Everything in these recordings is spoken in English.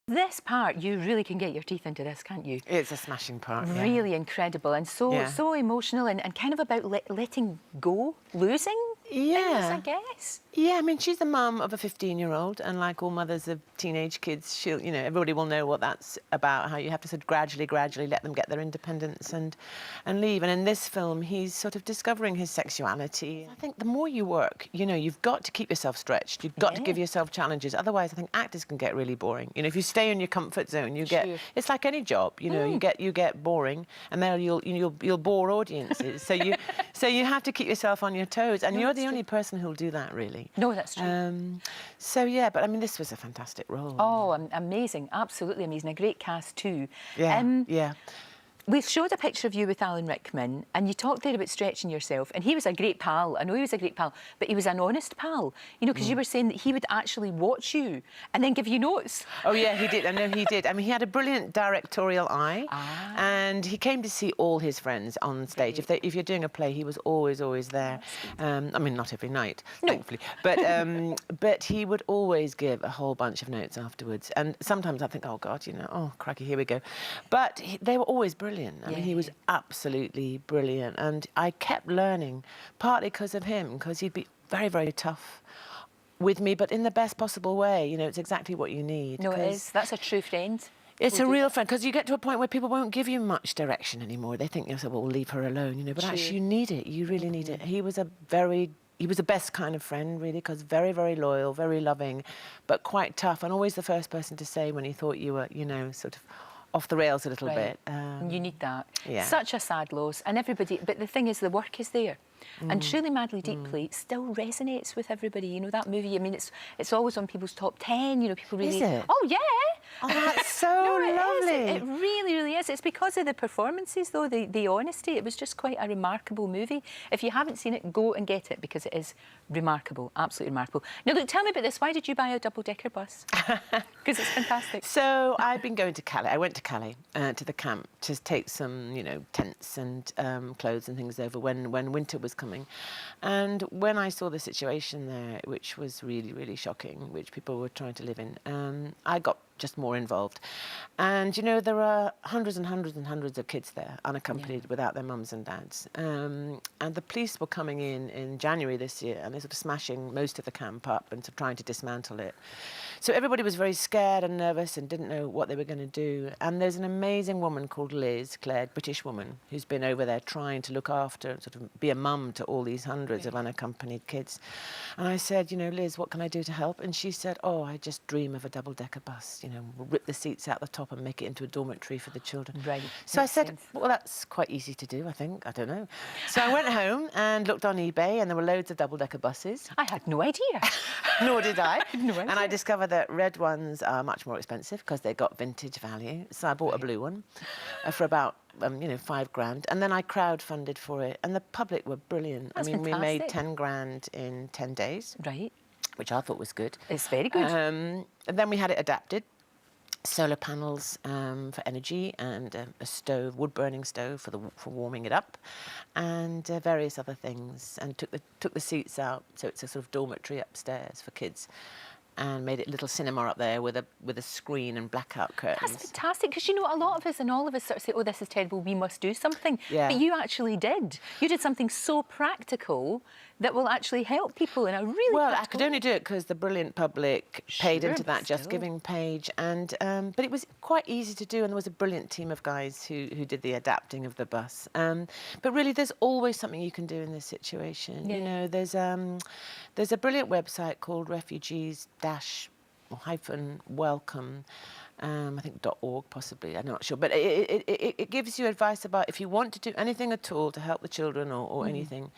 This part, you really can get your teeth into this, can't you? It's a smashing part, yeah. Really incredible and so emotional and kind of about letting go, losing things, I guess. Yeah, I mean, she's the mum of a 15-year-old, and like all mothers of teenage kids, she'll, you know, everybody will know what that's about, how you have to sort of gradually let them get their independence and leave. And in this film, he's sort of discovering his sexuality. I think the more you work, you know, you've got to keep yourself stretched. You've got to give yourself challenges. Otherwise, I think actors can get really boring. You know, if you stay in your comfort zone, you get, it's like any job, you know, you get boring, and then you'll bore audiences. So you have to keep yourself on your toes, and you're the only person who'll do that, really. No, that's true. So, yeah, but, I mean, this was a fantastic role. Oh, amazing. Absolutely amazing. A great cast, too. Yeah, yeah. We showed a picture of you with Alan Rickman, and you talked there about stretching yourself, and he was a great pal. I know he was a great pal, but he was an honest pal, you know, because you were saying that he would actually watch you and then give you notes. Oh, yeah, he did. I know he did. I mean, he had a brilliant directorial eye, and he came to see all his friends on stage. If you're doing a play, he was always there. I mean, not every night, thankfully, but he would always give a whole bunch of notes afterwards. And sometimes I think, oh, God, you know, oh, crikey, here we go. But they were always brilliant. I mean, he was absolutely brilliant, and I kept learning, partly because of him, because he'd be very, very tough with me, but in the best possible way. You know, it's exactly what you need. No, it is. That's a true friend. It's a real friend, because you get to a point where people won't give you much direction anymore. They think, well, we'll leave her alone, you know, but actually you need it. You really need it. He was the best kind of friend, really, because very, very loyal, very loving, but quite tough, and always the first person to say when he thought you were, you know, sort of off the rails a little bit. You need that. Yeah. Such a sad loss, and everybody, but the thing is, the work is there. And Truly, Madly, Deeply still resonates with everybody. You know, that movie, I mean, it's always on people's top 10, you know, people really... Is it? Oh, yeah! Oh, that's so lovely. lovely. It really, really is. It's because of the performances, though, the honesty. It was just quite a remarkable movie. If you haven't seen it, go and get it, because it is remarkable, absolutely remarkable. Now, look, tell me about this. Why did you buy a double-decker bus? Because it's fantastic. So I've been going to Calais. I went to Calais to the camp to take some, you know, tents and clothes and things over when winter was coming. And when I saw the situation there, which was really, really shocking, which people were trying to live in, I got just more involved. And, you know, there are hundreds and hundreds and hundreds of kids there, unaccompanied, without their mums and dads. And the police were coming in January this year, and they're sort of smashing most of the camp up and sort of trying to dismantle it. So everybody was very scared and nervous and didn't know what they were going to do. And there's an amazing woman called Liz Clegg, British woman, who's been over there trying to look after, sort of be a mum to all these hundreds of unaccompanied kids. And I said, you know, Liz, what can I do to help? And she said, oh, I just dream of a double-decker bus. You know, we'll rip the seats out the top and make it into a dormitory for the children. Right. So I said, well, that's quite easy to do, I think. I don't know. So I went home and looked on eBay, and there were loads of double-decker buses. I had no idea. Nor did I. No idea. And I discovered that red ones are much more expensive because they got vintage value. So I bought a blue one for about you know, £5,000, and then I crowdfunded for it, and the public were brilliant. That's I mean, fantastic. we made 10 grand in 10 days. Right. Which I thought was good. It's very good. And then we had it adapted. Solar panels for energy, and a stove, wood-burning stove for warming it up, and various other things. And took the seats out, so it's a sort of dormitory upstairs for kids, and made it a little cinema up there with a screen and blackout curtains. That's fantastic, because, you know, a lot of us and all of us sort of say, oh, this is terrible, we must do something. Yeah. But you actually did. You did something so practical that will actually help people in a really I could only do it because the brilliant public paid into that still. Just Giving page, and but it was quite easy to do, and there was a brilliant team of guys who did the adapting of the bus. But really, there's always something you can do in this situation. Yeah. You know, there's a brilliant website called refugees-welcome. I think .org possibly, I'm not sure, but it gives you advice about if you want to do anything at all to help the children or anything.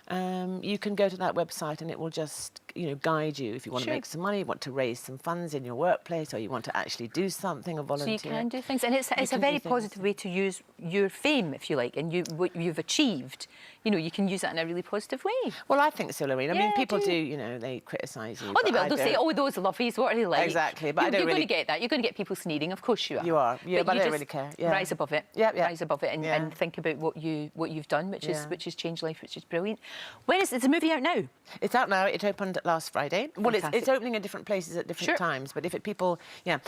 You can go to that website, and it will just, you know, guide you if you want to make some money, you want to raise some funds in your workplace, or you want to actually do something or volunteer. So you can do things, and it's a very positive way to use your fame, if you like, and what you've achieved. You know, you can use that in a really positive way. Well, I think so, Lorraine. I mean, people do, you know, they criticise you. Oh, they will. They'll say, oh, those lovies, what are they like? Exactly, but I don't You're really... going to get that. You're going to get people sneering, of course you are. You are, yeah, but I don't really care. Yeah. Rise above it. Yeah, yeah. Rise above it, and think about what you've done, which has changed life, which is brilliant. When is the movie out now? It's out now. It opened last Friday. Well, it's Fantastic. opening in different places at different Sure. times, but if people, yeah,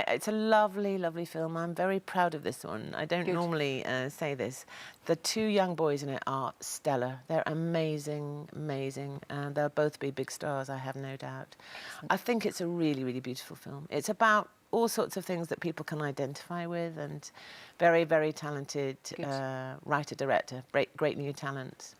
it's a lovely, lovely film. I'm very proud of this one. I don't Good. normally say this. The two young boys in it are stellar. They're amazing, amazing, and they'll both be big stars, I have no doubt. Excellent. I think it's a really, really beautiful film. It's about all sorts of things that people can identify with, and very, very talented writer-director, great new talent.